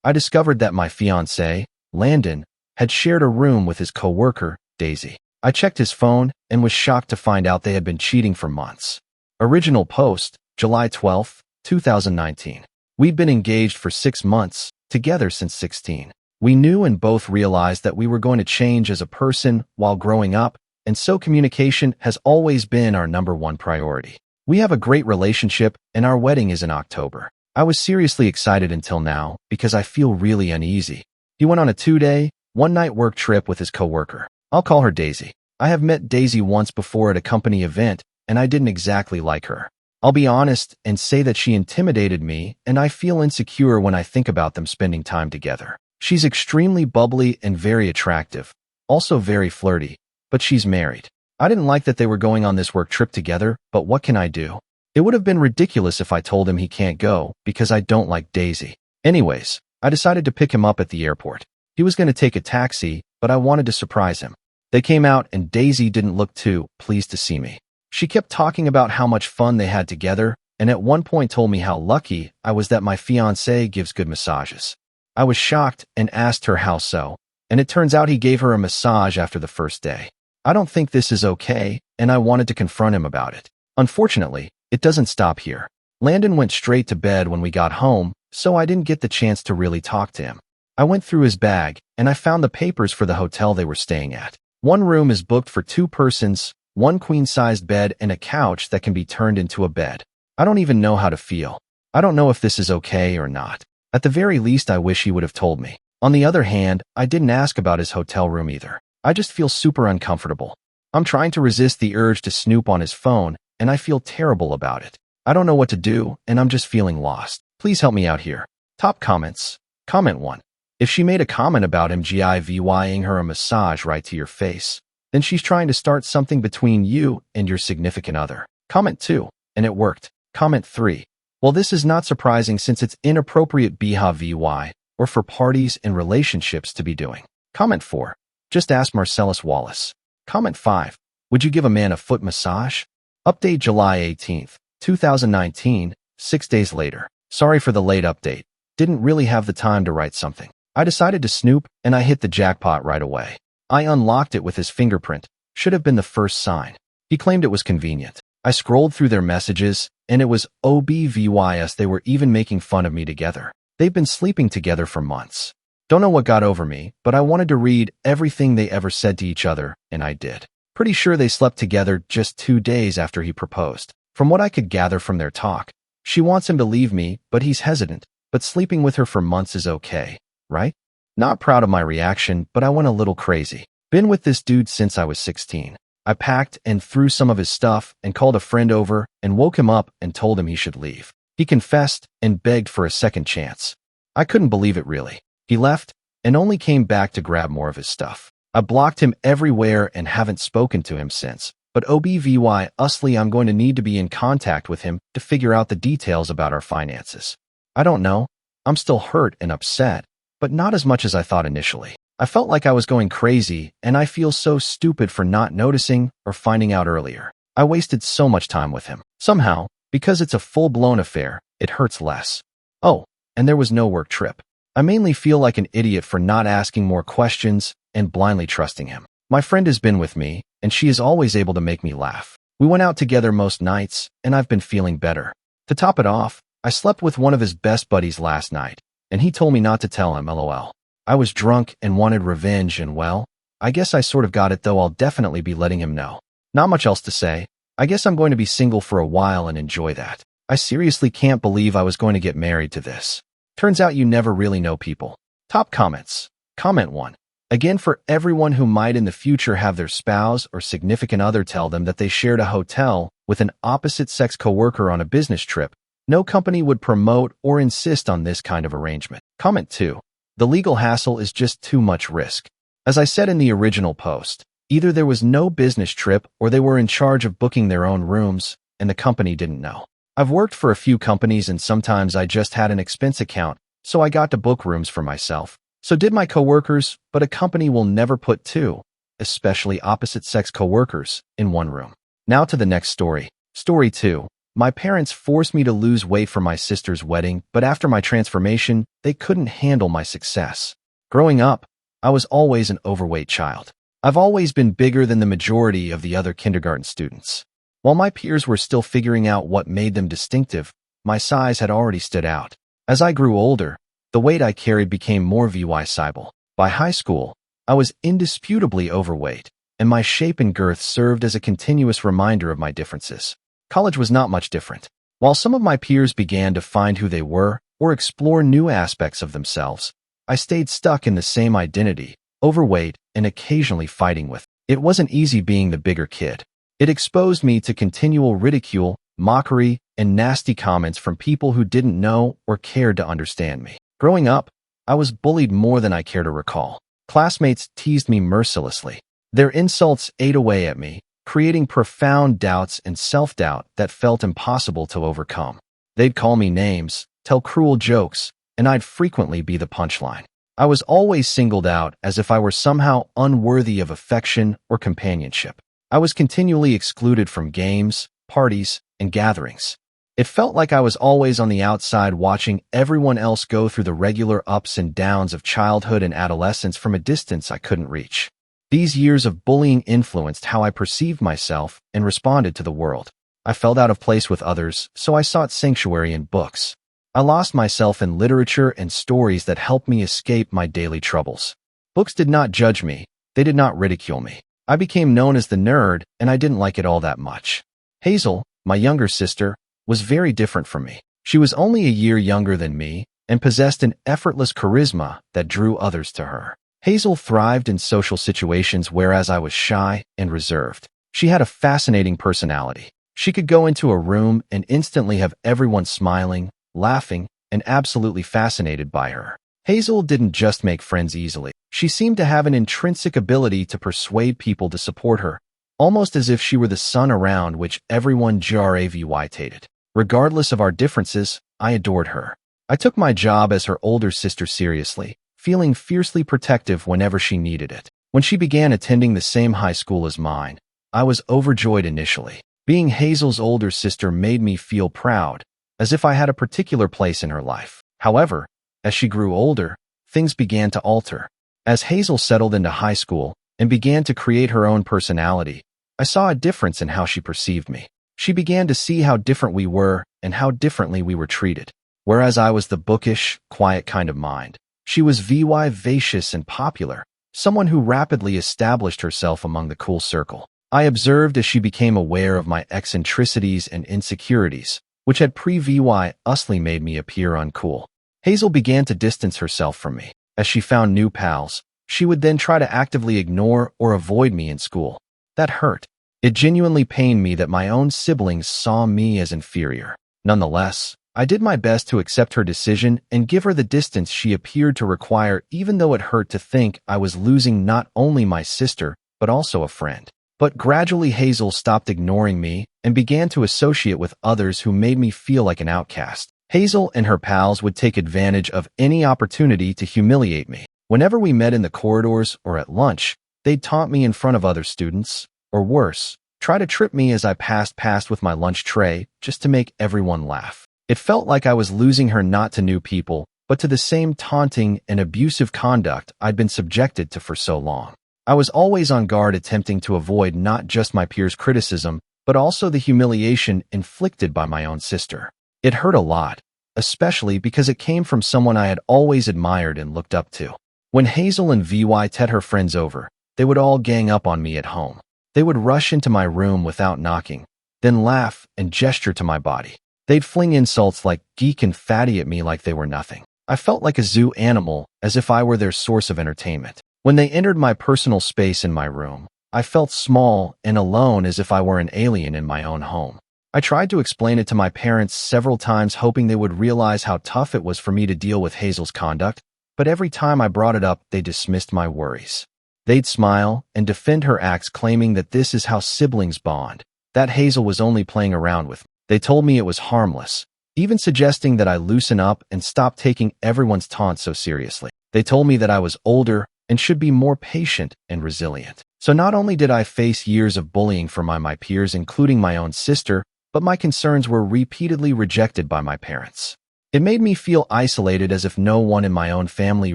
I discovered that my fiancé, Landon, had shared a room with his coworker, Daisy. I checked his phone and was shocked to find out they had been cheating for months. Original post, July 12, 2019. We'd been engaged for 6 months, together since 16. We knew and both realized that we were going to change as a person while growing up, and so communication has always been our #1 priority. We have a great relationship, and our wedding is in October. I was seriously excited until now because I feel really uneasy. He went on a 2-day, 1-night work trip with his coworker. I'll call her Daisy. I have met Daisy once before at a company event, and I didn't exactly like her. I'll be honest and say that she intimidated me, and I feel insecure when I think about them spending time together. She's extremely bubbly and very attractive, also very flirty, but she's married. I didn't like that they were going on this work trip together, but what can I do? It would have been ridiculous if I told him he can't go because I don't like Daisy. Anyways, I decided to pick him up at the airport. He was going to take a taxi, but I wanted to surprise him. They came out and Daisy didn't look too pleased to see me. She kept talking about how much fun they had together, and at one point told me how lucky I was that my fiancé gives good massages. I was shocked and asked her how so, and it turns out he gave her a massage after the first day. I don't think this is okay, and I wanted to confront him about it. Unfortunately, it doesn't stop here. Landon went straight to bed when we got home, so I didn't get the chance to really talk to him. I went through his bag, and I found the papers for the hotel they were staying at. One room is booked for 2 persons, 1 queen-sized bed and a couch that can be turned into a bed. I don't even know how to feel. I don't know if this is okay or not. At the very least, I wish he would have told me. On the other hand, I didn't ask about his hotel room either. I just feel super uncomfortable. I'm trying to resist the urge to snoop on his phone, and I feel terrible about it. I don't know what to do, and I'm just feeling lost. Please help me out here. Top comments. Comment 1. If she made a comment about him giving her a massage right to your face, then she's trying to start something between you and your significant other. Comment 2. And it worked. Comment 3. Well, this is not surprising since it's inappropriate behavior or for parties and relationships to be doing. Comment 4. Just ask Marcellus Wallace. Comment 5. Would you give a man a foot massage? Update July 18th, 2019, 6 days later. Sorry for the late update. Didn't really have the time to write something. I decided to snoop, and I hit the jackpot right away. I unlocked it with his fingerprint. Should have been the first sign. He claimed it was convenient. I scrolled through their messages, and it was obvious they were even making fun of me together. They've been sleeping together for months. Don't know what got over me, but I wanted to read everything they ever said to each other, and I did. Pretty sure they slept together just 2 days after he proposed. From what I could gather from their talk, she wants him to leave me, but he's hesitant. But sleeping with her for months is okay, right? Not proud of my reaction, but I went a little crazy. Been with this dude since I was 16. I packed and threw some of his stuff and called a friend over and woke him up and told him he should leave. He confessed and begged for a second chance. I couldn't believe it really. He left and only came back to grab more of his stuff. I blocked him everywhere and haven't spoken to him since. But obviously I'm going to need to be in contact with him to figure out the details about our finances. I don't know. I'm still hurt and upset, but not as much as I thought initially. I felt like I was going crazy, and I feel so stupid for not noticing or finding out earlier. I wasted so much time with him. Somehow, because it's a full-blown affair, it hurts less. Oh, and there was no work trip. I mainly feel like an idiot for not asking more questions and blindly trusting him. My friend has been with me, and she is always able to make me laugh. We went out together most nights, and I've been feeling better. To top it off, I slept with one of his best buddies last night, and he told me not to tell him, lol. I was drunk and wanted revenge, and well, I guess I sort of got it, though I'll definitely be letting him know. Not much else to say. I guess I'm going to be single for a while and enjoy that. I seriously can't believe I was going to get married to this. Turns out you never really know people. Top comments. Comment 1. Again, for everyone who might in the future have their spouse or significant other tell them that they shared a hotel with an opposite-sex coworker on a business trip, no company would promote or insist on this kind of arrangement. Comment 2. The legal hassle is just too much risk. As I said in the original post, either there was no business trip or they were in charge of booking their own rooms and the company didn't know. I've worked for a few companies and sometimes I just had an expense account, so I got to book rooms for myself. So did my coworkers, but a company will never put 2, especially opposite-sex coworkers, in one room. Now to the next story. Story 2. My parents forced me to lose weight for my sister's wedding, but after my transformation, they couldn't handle my success. Growing up, I was always an overweight child. I've always been bigger than the majority of the other kindergarten students. While my peers were still figuring out what made them distinctive, my size had already stood out. As I grew older, the weight I carried became more visible. By high school, I was indisputably overweight, and my shape and girth served as a continuous reminder of my differences. College was not much different. While some of my peers began to find who they were or explore new aspects of themselves, I stayed stuck in the same identity, overweight and occasionally fighting with. It wasn't easy being the bigger kid. It exposed me to continual ridicule, mockery, and nasty comments from people who didn't know or cared to understand me. Growing up, I was bullied more than I care to recall. Classmates teased me mercilessly. Their insults ate away at me, creating profound doubts and self-doubt that felt impossible to overcome. They'd call me names, tell cruel jokes, and I'd frequently be the punchline. I was always singled out as if I were somehow unworthy of affection or companionship. I was continually excluded from games, parties, and gatherings. It felt like I was always on the outside watching everyone else go through the regular ups and downs of childhood and adolescence from a distance I couldn't reach. These years of bullying influenced how I perceived myself and responded to the world. I felt out of place with others, so I sought sanctuary in books. I lost myself in literature and stories that helped me escape my daily troubles. Books did not judge me. They did not ridicule me. I became known as the nerd, and I didn't like it all that much. Hazel, my younger sister, was very different from me. She was only a year younger than me and possessed an effortless charisma that drew others to her. Hazel thrived in social situations, whereas I was shy and reserved. She had a fascinating personality. She could go into a room and instantly have everyone smiling, laughing, and absolutely fascinated by her. Hazel didn't just make friends easily. She seemed to have an intrinsic ability to persuade people to support her, almost as if she were the sun around which everyone gravitated. Regardless of our differences, I adored her. I took my job as her older sister seriously, feeling fiercely protective whenever she needed it. When she began attending the same high school as mine, I was overjoyed initially. Being Hazel's older sister made me feel proud, as if I had a particular place in her life. However, as she grew older, things began to alter. As Hazel settled into high school and began to create her own personality, I saw a difference in how she perceived me. She began to see how different we were and how differently we were treated. Whereas I was the bookish, quiet kind of mind, she was vivacious and popular, someone who rapidly established herself among the cool circle. I observed as she became aware of my eccentricities and insecurities, which had previously made me appear uncool. Hazel began to distance herself from me. As she found new pals, she would then try to actively ignore or avoid me in school. That hurt. It genuinely pained me that my own siblings saw me as inferior. Nonetheless, I did my best to accept her decision and give her the distance she appeared to require, even though it hurt to think I was losing not only my sister, but also a friend. But gradually Hazel stopped ignoring me and began to associate with others who made me feel like an outcast. Hazel and her pals would take advantage of any opportunity to humiliate me. Whenever we met in the corridors or at lunch, they'd taunt me in front of other students, or worse, try to trip me as I passed with my lunch tray just to make everyone laugh. It felt like I was losing her not to new people, but to the same taunting and abusive conduct I'd been subjected to for so long. I was always on guard, attempting to avoid not just my peers' criticism, but also the humiliation inflicted by my own sister. It hurt a lot, especially because it came from someone I had always admired and looked up to. When Hazel and had her friends over, they would all gang up on me at home. They would rush into my room without knocking, then laugh and gesture to my body. They'd fling insults like geek and fatty at me like they were nothing. I felt like a zoo animal, as if I were their source of entertainment. When they entered my personal space in my room, I felt small and alone, as if I were an alien in my own home. I tried to explain it to my parents several times, hoping they would realize how tough it was for me to deal with Hazel's conduct, but every time I brought it up, they dismissed my worries. They'd smile and defend her acts, claiming that this is how siblings bond, that Hazel was only playing around with me. They told me it was harmless, even suggesting that I loosen up and stop taking everyone's taunts so seriously. They told me that I was older and should be more patient and resilient. So not only did I face years of bullying from my peers, including my own sister, but my concerns were repeatedly rejected by my parents. It made me feel isolated, as if no one in my own family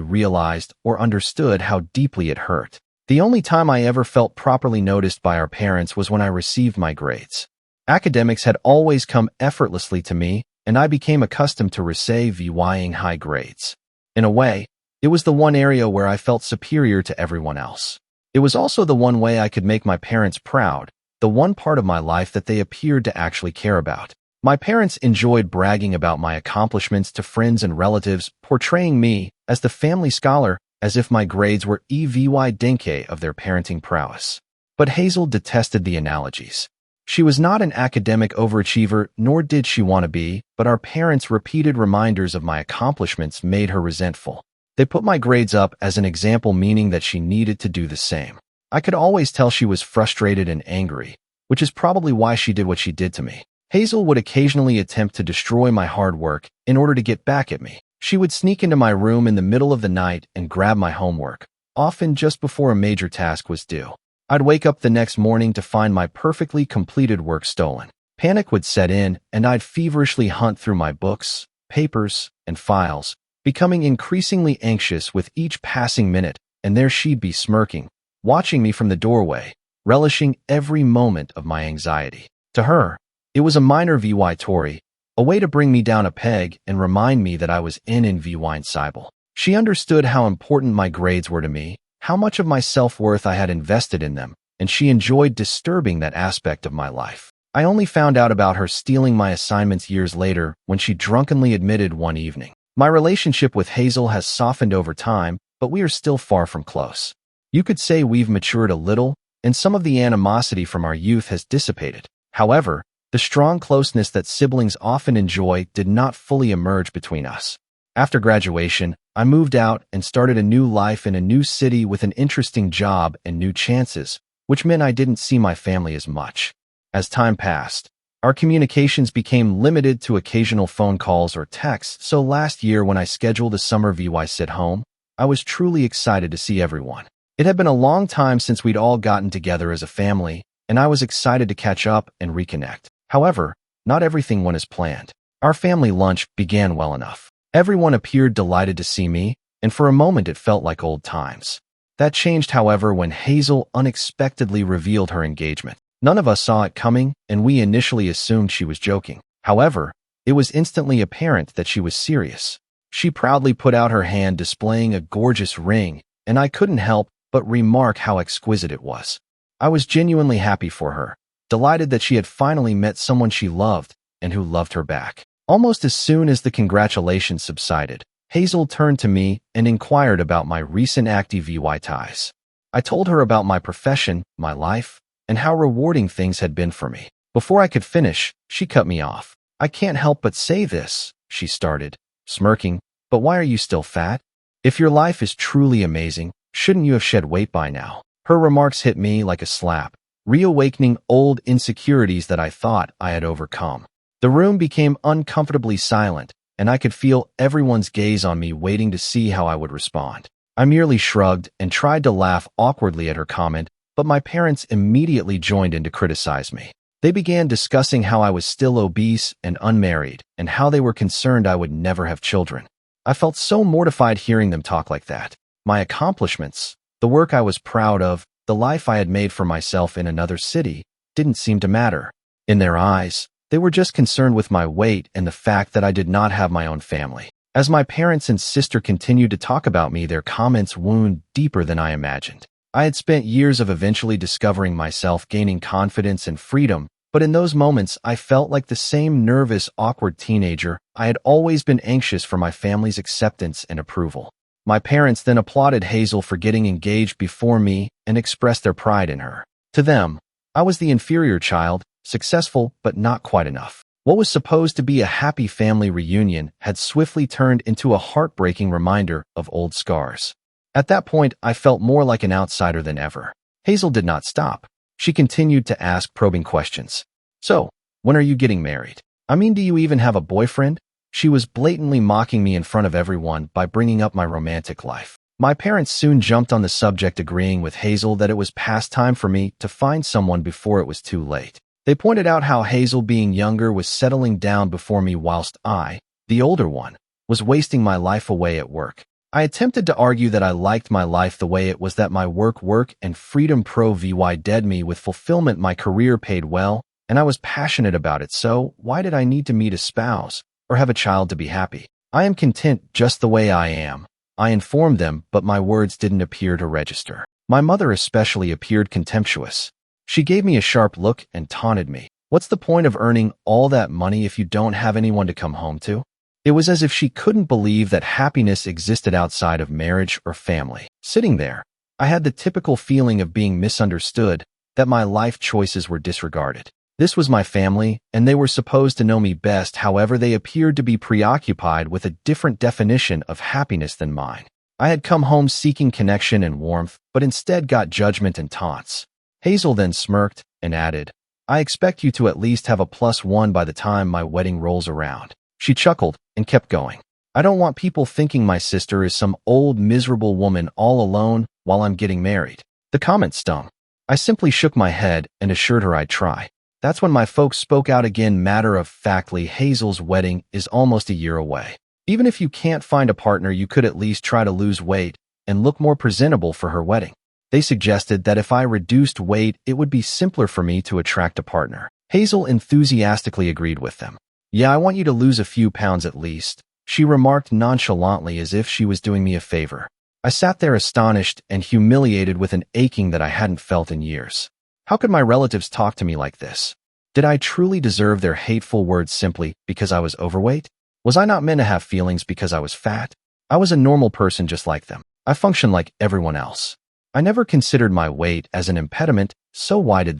realized or understood how deeply it hurt. The only time I ever felt properly noticed by our parents was when I received my grades. Academics had always come effortlessly to me, and I became accustomed to receiving high grades. In a way, it was the one area where I felt superior to everyone else. It was also the one way I could make my parents proud, the one part of my life that they appeared to actually care about. My parents enjoyed bragging about my accomplishments to friends and relatives, portraying me as the family scholar, as if my grades were evidence of their parenting prowess. But Hazel detested the analogies. She was not an academic overachiever, nor did she want to be, but our parents' repeated reminders of my accomplishments made her resentful. They put my grades up as an example, meaning that she needed to do the same. I could always tell she was frustrated and angry, which is probably why she did what she did to me. Hazel would occasionally attempt to destroy my hard work in order to get back at me. She would sneak into my room in the middle of the night and grab my homework, often just before a major task was due. I'd wake up the next morning to find my perfectly completed work stolen. Panic would set in, and I'd feverishly hunt through my books, papers, and files, becoming increasingly anxious with each passing minute, and there she'd be smirking, watching me from the doorway, relishing every moment of my anxiety. To her, it was a minor victory, a way to bring me down a peg and remind me that I was invincible. She understood how important my grades were to me, how much of my self-worth I had invested in them, and she enjoyed disturbing that aspect of my life. I only found out about her stealing my assignments years later, when she drunkenly admitted one evening. My relationship with Hazel has softened over time, but we are still far from close. You could say we've matured a little, and some of the animosity from our youth has dissipated. However, the strong closeness that siblings often enjoy did not fully emerge between us. After graduation, I moved out and started a new life in a new city with an interesting job and new chances, which meant I didn't see my family as much. As time passed, our communications became limited to occasional phone calls or texts, so last year when I scheduled a summer sit home, I was truly excited to see everyone. It had been a long time since we'd all gotten together as a family, and I was excited to catch up and reconnect. However, not everything went as planned. Our family lunch began well enough. Everyone appeared delighted to see me, and for a moment it felt like old times. That changed, however, when Hazel unexpectedly revealed her engagement. None of us saw it coming, and we initially assumed she was joking. However, it was instantly apparent that she was serious. She proudly put out her hand, displaying a gorgeous ring, and I couldn't help but remark how exquisite it was. I was genuinely happy for her, delighted that she had finally met someone she loved and who loved her back. Almost as soon as the congratulations subsided, Hazel turned to me and inquired about my recent activities. I told her about my profession, my life, and how rewarding things had been for me. Before I could finish, she cut me off. "I can't help but say this," she started, smirking, "but why are you still fat? If your life is truly amazing, shouldn't you have shed weight by now?" Her remarks hit me like a slap, reawakening old insecurities that I thought I had overcome. The room became uncomfortably silent, and I could feel everyone's gaze on me, waiting to see how I would respond. I merely shrugged and tried to laugh awkwardly at her comment, but my parents immediately joined in to criticize me. They began discussing how I was still obese and unmarried, and how they were concerned I would never have children. I felt so mortified hearing them talk like that. My accomplishments, the work I was proud of, the life I had made for myself in another city, didn't seem to matter. In their eyes, they were just concerned with my weight and the fact that I did not have my own family. As my parents and sister continued to talk about me, their comments wound deeper than I imagined. I had spent years of eventually discovering myself, gaining confidence and freedom, but in those moments I felt like the same nervous, awkward teenager. I had always been anxious for my family's acceptance and approval. My parents then applauded Hazel for getting engaged before me and expressed their pride in her. To them, I was the inferior child, successful but not quite enough. What was supposed to be a happy family reunion had swiftly turned into a heartbreaking reminder of old scars. At that point, I felt more like an outsider than ever. Hazel did not stop. She continued to ask probing questions. "So, when are you getting married? I mean, do you even have a boyfriend?" She was blatantly mocking me in front of everyone by bringing up my romantic life. My parents soon jumped on the subject, agreeing with Hazel that it was past time for me to find someone before it was too late. They pointed out how Hazel, being younger, was settling down before me whilst I, the older one, was wasting my life away at work. I attempted to argue that I liked my life the way it was, that my work and freedom provided me with fulfillment, my career paid well, and I was passionate about it, so why did I need to meet a spouse or have a child to be happy? I am content just the way I am. I informed them, but my words didn't appear to register. My mother especially appeared contemptuous. She gave me a sharp look and taunted me. What's the point of earning all that money if you don't have anyone to come home to? It was as if she couldn't believe that happiness existed outside of marriage or family. Sitting there, I had the typical feeling of being misunderstood, that my life choices were disregarded. This was my family, and they were supposed to know me best. However, they appeared to be preoccupied with a different definition of happiness than mine. I had come home seeking connection and warmth, but instead got judgment and taunts. Hazel then smirked and added, "I expect you to at least have a +1 by the time my wedding rolls around." She chuckled and kept going. "I don't want people thinking my sister is some old miserable woman all alone while I'm getting married." The comment stung. I simply shook my head and assured her I'd try. That's when my folks spoke out again. Matter-of-factly, Hazel's wedding is almost a year away. Even if you can't find a partner, you could at least try to lose weight and look more presentable for her wedding. They suggested that if I reduced weight, it would be simpler for me to attract a partner. Hazel enthusiastically agreed with them. "Yeah, I want you to lose a few pounds at least," she remarked nonchalantly, as if she was doing me a favor. I sat there astonished and humiliated, with an aching that I hadn't felt in years. How could my relatives talk to me like this? Did I truly deserve their hateful words simply because I was overweight? Was I not meant to have feelings because I was fat? I was a normal person just like them. I functioned like everyone else. I never considered my weight as an impediment, so why did